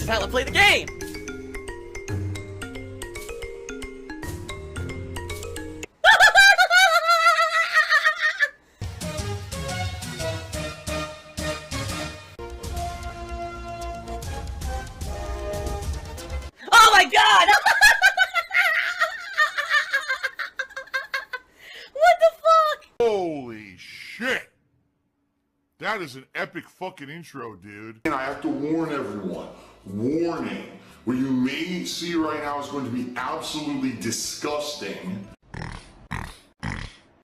is how I play the game! Oh my god! What the fuck? Holy shit! That is an epic fucking intro, dude. And I have to warn everyone. Warning. What you may see right now is going to be absolutely disgusting.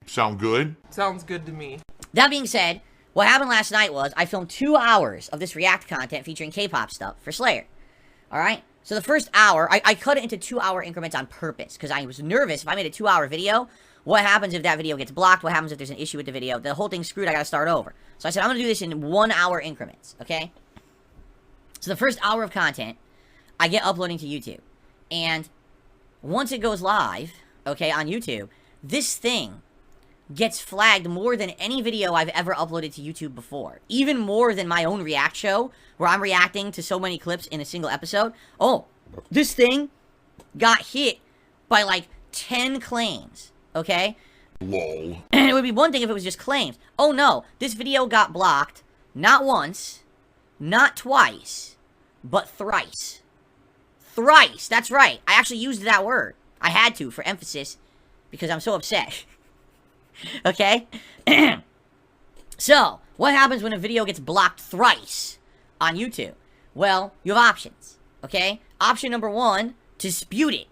Sound good? Sounds good to me. That being said, what happened last night was I filmed 2 hours of this React content featuring K-pop stuff for Slayer. Alright? So the first hour, I cut it into 2-hour increments on purpose, because I was nervous if I made a 2-hour video, what happens if that video gets blocked, what happens if there's an issue with the video, the whole thing's screwed, I gotta start over. So I said, I'm gonna do this in 1-hour increments, okay? So the first hour of content, I get uploading to YouTube. And once it goes live, okay, on YouTube, this thing gets flagged more than any video I've ever uploaded to YouTube before. Even more than my own React show, where I'm reacting to so many clips in a single episode. Oh, this thing got hit by like 10 claims, okay? Lol. And it would be one thing if it was just claims. Oh no, this video got blocked, not once, not twice, but thrice. Thrice, that's right. I actually used that word. I had to, for emphasis, because I'm so upset. Okay? So, what happens when a video gets blocked thrice on YouTube? Well, you have options, okay? Option number 1, dispute it.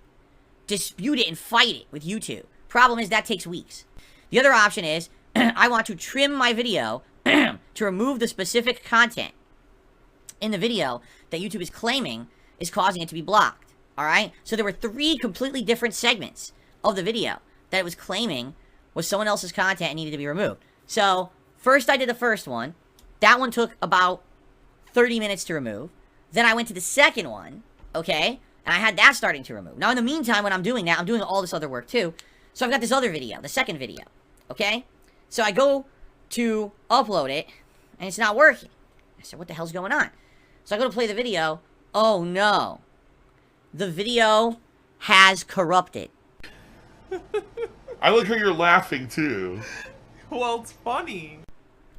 Dispute it and fight it with YouTube. Problem is, that takes weeks. The other option is, I want to trim my video to remove the specific content in the video that YouTube is claiming is causing it to be blocked, alright? So there were 3 completely different segments of the video that it was claiming was someone else's content and needed to be removed. So, first I did the first one. That one took about 30 minutes to remove. Then I went to the second one, okay? And I had that starting to remove. Now, in the meantime, when I'm doing that, I'm doing all this other work too. So I've got this other video, the second video, okay? So I go to upload it, and it's not working. I said, what the hell's going on? So I go to play the video. Oh, no. The video has corrupted. I like how you're laughing, too. Well, it's funny.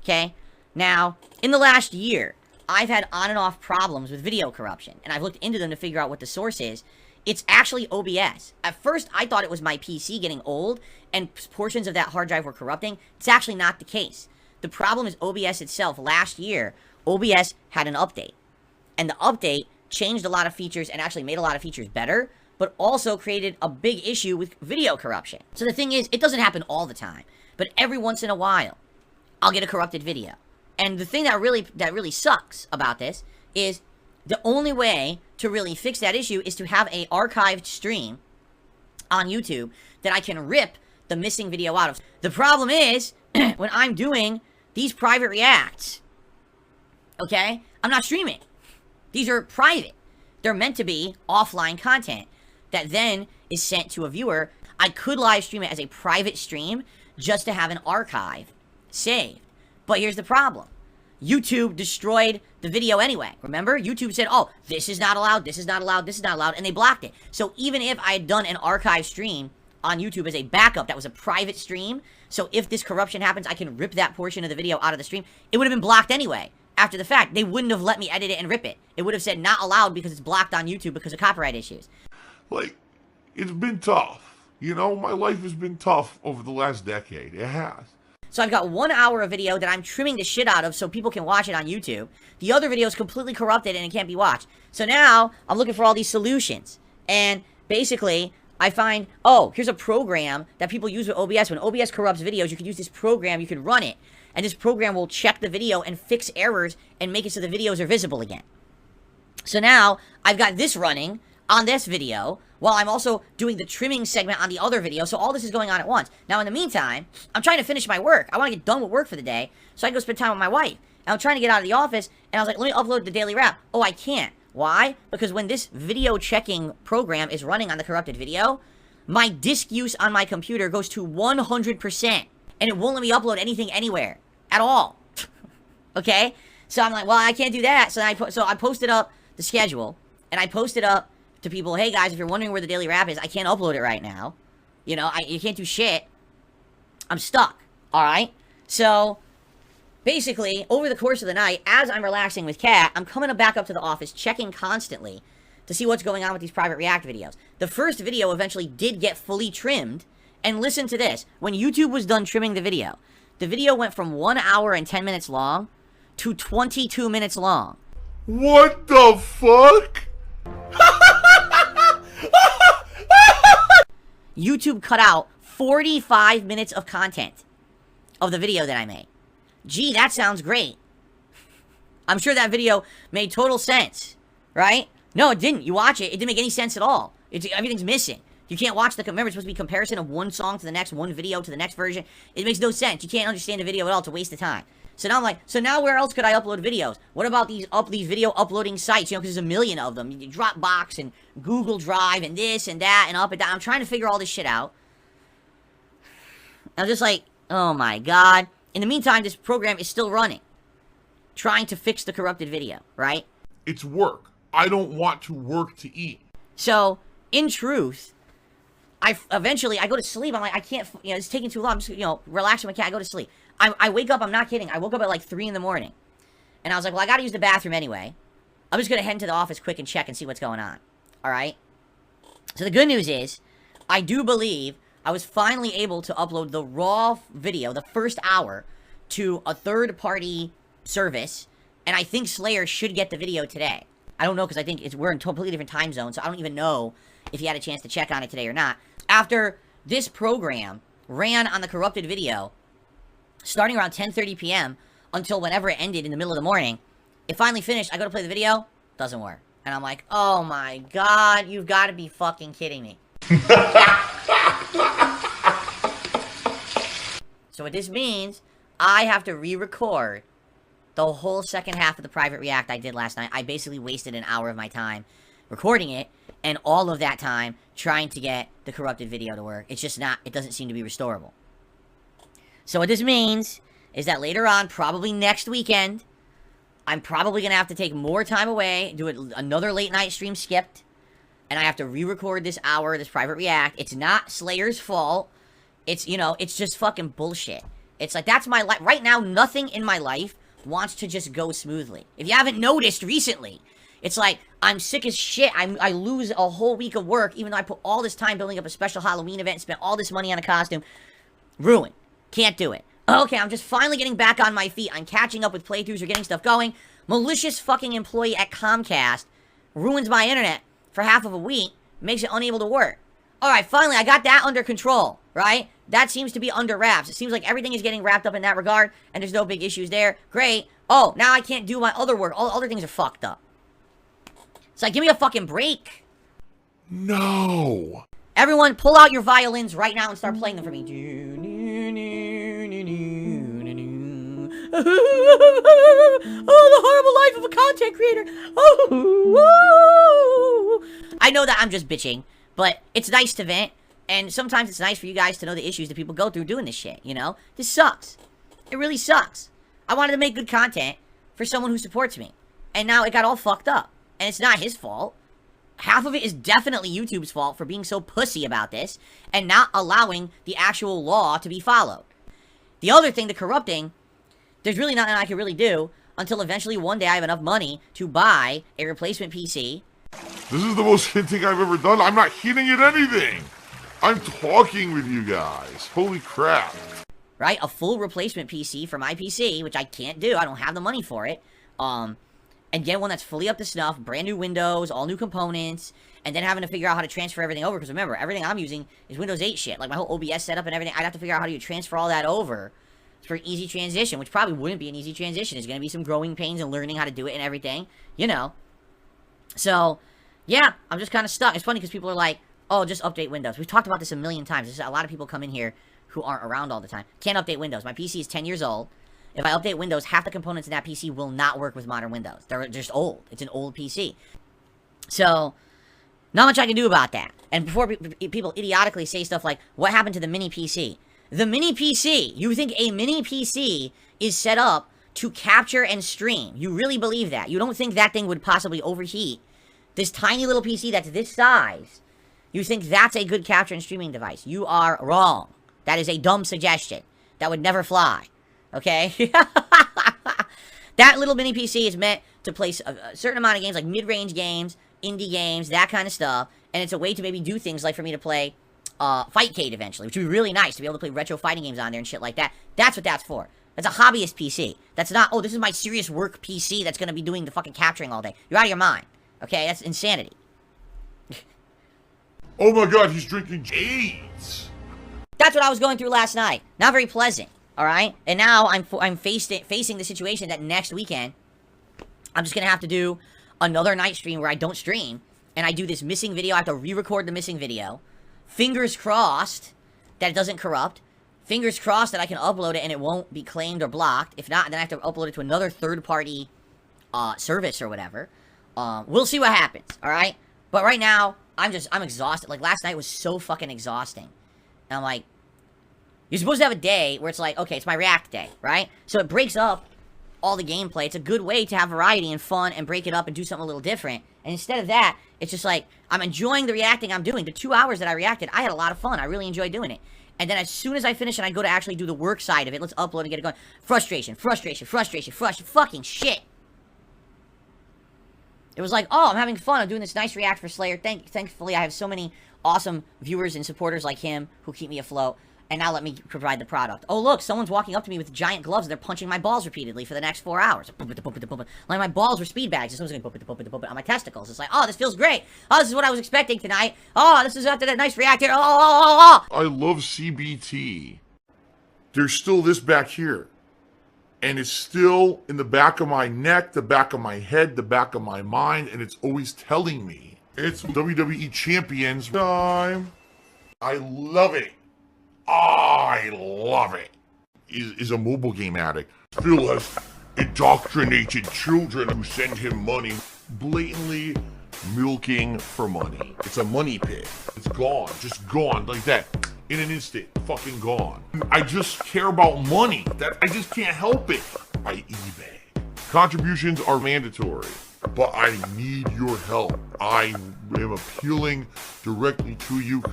Okay? Now, in the last year, I've had on and off problems with video corruption, and I've looked into them to figure out what the source is. It's actually OBS. At first, I thought it was my PC getting old, and portions of that hard drive were corrupting. It's actually not the case. The problem is OBS itself. Last year, OBS had an update, and the update changed a lot of features and actually made a lot of features better, but also created a big issue with video corruption. So the thing is, it doesn't happen all the time, but every once in a while, I'll get a corrupted video. And the thing that really sucks about this is the only way to really fix that issue is to have a archived stream on YouTube that I can rip the missing video out of. The problem is, when I'm doing these private reacts, okay, I'm not streaming. These are private. They're meant to be offline content that then is sent to a viewer. I could live stream it as a private stream just to have an archive saved. But here's the problem. YouTube destroyed the video anyway. Remember? YouTube said, oh, this is not allowed, this is not allowed, this is not allowed, and they blocked it. So even if I had done an archive stream on YouTube as a backup that was a private stream, so if this corruption happens, I can rip that portion of the video out of the stream, it would have been blocked anyway. After the fact, they wouldn't have let me edit it and rip it. It would have said not allowed because it's blocked on YouTube because of copyright issues. Like, it's been tough. You know, my life has been tough over the last decade. It has. So I've got 1 hour of video that I'm trimming the shit out of so people can watch it on YouTube. The other video is completely corrupted and it can't be watched. So now, I'm looking for all these solutions. And basically, I find, oh, here's a program that people use with OBS. When OBS corrupts videos, you can use this program, you can run it. And this program will check the video and fix errors and make it so the videos are visible again. So now, I've got this running on this video, while I'm also doing the trimming segment on the other video, so all this is going on at once. Now, in the meantime, I'm trying to finish my work. I want to get done with work for the day, so I can go spend time with my wife. And I'm trying to get out of the office, and I was like, let me upload the daily wrap. Oh, I can't. Why? Because when this video checking program is running on the corrupted video, my disk use on my computer goes to 100%, and it won't let me upload anything anywhere, at all. Okay? So I'm like, well, I can't do that, so I posted up the schedule, and I posted up to people, hey guys, if you're wondering where the daily wrap is, I can't upload it right now. You know, you can't do shit. I'm stuck, alright? So, basically, over the course of the night, as I'm relaxing with Kat, I'm coming back up to the office, checking constantly to see what's going on with these private react videos. The first video eventually did get fully trimmed, and listen to this. When YouTube was done trimming the video went from 1 hour and 10 minutes long to 22 minutes long. What the fuck? YouTube cut out 45 minutes of content of the video that I made. Gee, that sounds great. I'm sure that video made total sense, right? No, it didn't. You watch it, it didn't make any sense at all. Everything's missing. You can't watch remember, it's supposed to be comparison of one song to the next, one video to the next version. It makes no sense. You can't understand the video at all. It's a waste of time. So now I'm like, so now where else could I upload videos? What about these video uploading sites? You know, because there's a million of them. Dropbox and Google Drive and this and that and up and down. I'm trying to figure all this shit out. I'm just like, oh my god. In the meantime, this program is still running. Trying to fix the corrupted video, right? It's work. I don't want to work to eat. So, in truth, eventually I go to sleep. I'm like, I can't, you know, it's taking too long. I'm just, you know, relaxing my cat. I go to sleep. I wake up, I'm not kidding. I woke up at like 3 in the morning. And I was like, well, I gotta use the bathroom anyway. I'm just gonna head into the office quick and check and see what's going on. Alright? So the good news is, I do believe I was finally able to upload the raw video, the first hour, to a third-party service. And I think Slayer should get the video today. I don't know, because I think we're in a completely different time zone, so I don't even know if he had a chance to check on it today or not. After this program ran on the corrupted video, starting around 10:30 p.m. until whenever it ended in the middle of the morning, it finally finished. I go to play the video, doesn't work. And I'm like, oh my god, you've got to be fucking kidding me. So what this means, I have to re-record the whole second half of the private react I did last night. I basically wasted an hour of my time recording it, and all of that time trying to get the corrupted video to work. It's just not, it doesn't seem to be restorable. So what this means is that later on, probably next weekend, I'm probably going to have to take more time away, do another late night stream skipped, and I have to re-record this hour, this private react. It's not Slayer's fault. It's, you know, it's just fucking bullshit. It's like, that's my life. Right now, nothing in my life wants to just go smoothly. If you haven't noticed recently, it's like, I'm sick as shit. I lose a whole week of work, even though I put all this time building up a special Halloween event and spent all this money on a costume. Ruined. Can't do it. Okay, I'm just finally getting back on my feet. I'm catching up with playthroughs or getting stuff going. Malicious fucking employee at Comcast ruins my internet for half of a week, makes it unable to work. Alright, finally, I got that under control, right? That seems to be under wraps. It seems like everything is getting wrapped up in that regard, and there's no big issues there. Great. Oh, now I can't do my other work. All other things are fucked up. It's like, give me a fucking break. No. Everyone, pull out your violins right now and start playing them for me. Oh, the horrible life of a content creator. Oh, I know that I'm just bitching, but it's nice to vent, and sometimes it's nice for you guys to know the issues that people go through doing this shit, you know? This sucks. It really sucks. I wanted to make good content for someone who supports me, and now it got all fucked up, and it's not his fault. Half of it is definitely YouTube's fault for being so pussy about this and not allowing the actual law to be followed. The other thing, the corrupting, there's really nothing I can really do until eventually one day I have enough money to buy a replacement PC. This is the most hinting I've ever done. I'm not hinting at anything. I'm talking with you guys. Holy crap. Right? A full replacement PC for my PC, which I can't do. I don't have the money for it. And get one that's fully up to snuff, brand new Windows, all new components, and then having to figure out how to transfer everything over, because remember, everything I'm using is Windows 8 shit, like my whole OBS setup and everything. I'd have to figure out how to transfer all that over for an easy transition, which probably wouldn't be an easy transition. There's going to be some growing pains and learning how to do it and everything, you know. So, yeah, I'm just kind of stuck. It's funny because people are like, oh, just update Windows. We've talked about this a million times. There's a lot of people come in here who aren't around all the time. Can't update Windows. My PC is 10 years old. If I update Windows, half the components in that PC will not work with modern Windows. They're just old. It's an old PC. So, not much I can do about that. And before people idiotically say stuff like, what happened to the mini PC? The mini PC, you think a mini PC is set up to capture and stream. You really believe that? You don't think that thing would possibly overheat? This tiny little PC that's this size, you think that's a good capture and streaming device? You are wrong. That is a dumb suggestion. That would never fly. Okay? That little mini PC is meant to play a certain amount of games, like mid-range games, indie games, that kind of stuff. And it's a way to maybe do things like for me to play Fightcade eventually, which would be really nice to be able to play retro fighting games on there and shit like that. That's what that's for. That's a hobbyist PC. That's not, oh, this is my serious work PC that's going to be doing the fucking capturing all day. You're out of your mind. Okay? That's insanity. Oh my god, he's drinking AIDS. That's what I was going through last night. Not very pleasant. Alright? And now I'm facing the situation that next weekend, I'm just going to have to do another night stream where I don't stream. And I do this missing video. I have to re-record the missing video. Fingers crossed that it doesn't corrupt. Fingers crossed that I can upload it and it won't be claimed or blocked. If not, then I have to upload it to another third-party service or whatever. We'll see what happens, alright? But right now, I'm exhausted. Like, last night was so fucking exhausting. And I'm like, you're supposed to have a day where it's like, okay, it's my React day, right? So it breaks up all the gameplay. It's a good way to have variety and fun and break it up and do something a little different. And instead of that, it's just like, I'm enjoying the reacting I'm doing. The 2 hours that I reacted, I had a lot of fun. I really enjoyed doing it. And then as soon as I finish and I go to actually do the work side of it, let's upload and get it going. Frustration, fucking shit. It was like, oh, I'm having fun. I'm doing this nice react for Slayer. Thankfully, I have so many awesome viewers and supporters like him who keep me afloat. And now let me provide the product. Oh, look, someone's walking up to me with giant gloves and they're punching my balls repeatedly for the next 4 hours. Like my balls were speed bags. And someone's going on my testicles. It's like, oh, this feels great. Oh, this is what I was expecting tonight. Oh, this is after that nice react here. Oh. I love CBT. There's still this back here. And it's still in the back of my neck, the back of my head, the back of my mind. And it's always telling me it's WWE Champions time. I love it. I love it. Is a mobile game addict. Phil has indoctrinated children who send him money, blatantly milking for money. It's a money pit. It's gone, just gone like that. In an instant, fucking gone. I just care about money. I just can't help it. I eBay. Contributions are mandatory, but I need your help. I am appealing directly to you.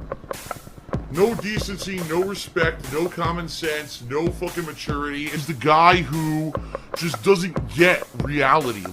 No decency, no respect, no common sense, no fucking maturity. Is the guy who just doesn't get reality.